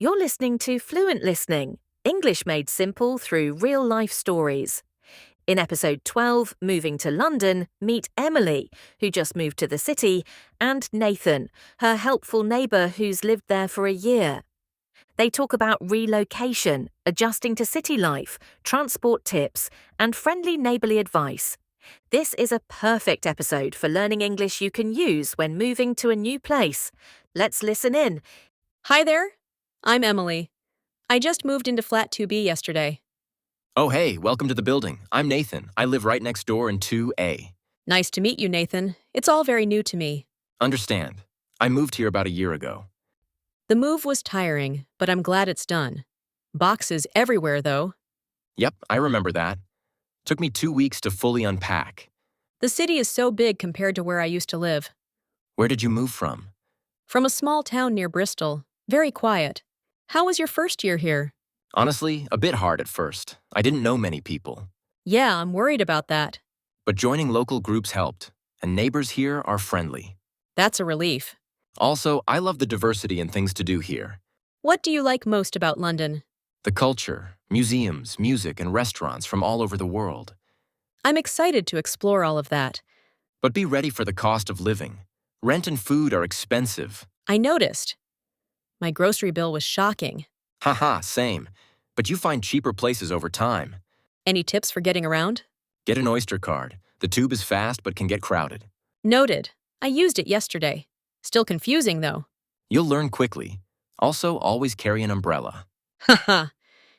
You're listening to Fluent Listening, English made simple through real-life stories. In episode 12, Moving to London, meet Emily, who just moved to the city, and Nathan, her helpful neighbour who's lived there for a year. They talk about relocation, adjusting to city life, transport tips, and friendly neighbourly advice. This is a perfect episode for learning English you can use when moving to a new place. Let's listen in. Hi there, I'm Emily. I just moved into flat 2B yesterday. Oh, hey, welcome to the building. I'm Nathan. I live right next door in 2A. Nice to meet you, Nathan. It's all very new to me. Understand. I moved here about a year ago. The move was tiring, but I'm glad it's done. Boxes everywhere, though. Yep, I remember that. Took me 2 weeks to fully unpack. The city is so big compared to where I used to live. Where did you move from? From a small town near Bristol. Very quiet. How was your first year here? Honestly, a bit hard at first. I didn't know many people. Yeah, I'm worried about that. But joining local groups helped, and neighbors here are friendly. That's a relief. Also, I love the diversity and things to do here. What do you like most about London? The culture, museums, music, and restaurants from all over the world. I'm excited to explore all of that. But be ready for the cost of living. Rent and food are expensive. I noticed. My grocery bill was shocking. Haha, same. But you find cheaper places over time. Any tips for getting around? Get an Oyster card. The tube is fast but can get crowded. Noted. I used it yesterday. Still confusing, though. You'll learn quickly. Also, always carry an umbrella. Haha.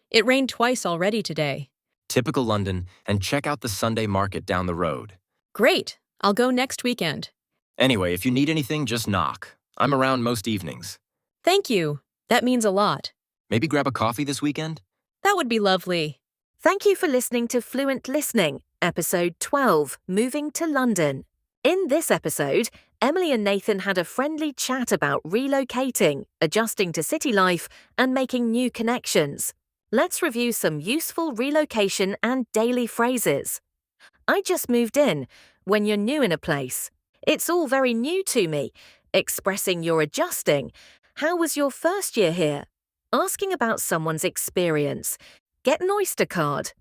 It rained twice already today. Typical London, and check out the Sunday market down the road. Great. I'll go next weekend. Anyway, if you need anything, just knock. I'm around most evenings. Thank you. That means a lot. Maybe grab a coffee this weekend? That would be lovely. Thank you for listening to Fluent Listening, episode 12, Moving to London. In this episode, Emily and Nathan had a friendly chat about relocating, adjusting to city life, and making new connections. Let's review some useful relocation and daily phrases. I just moved in. When you're new in a place. It's all very new to me. Expressing you're adjusting. How was your first year here? Asking about someone's experience. Get an Oyster card.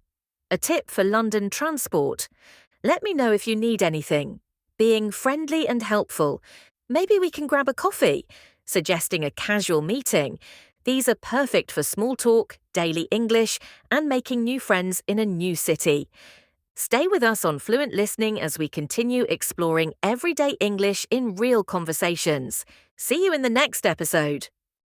A tip for London transport. Let me know if you need anything. Being friendly and helpful. Maybe we can grab a coffee. Suggesting a casual meeting. These are perfect for small talk, daily English, and making new friends in a new city. Stay with us on Fluent Listening as we continue exploring everyday English in real conversations. See you in the next episode.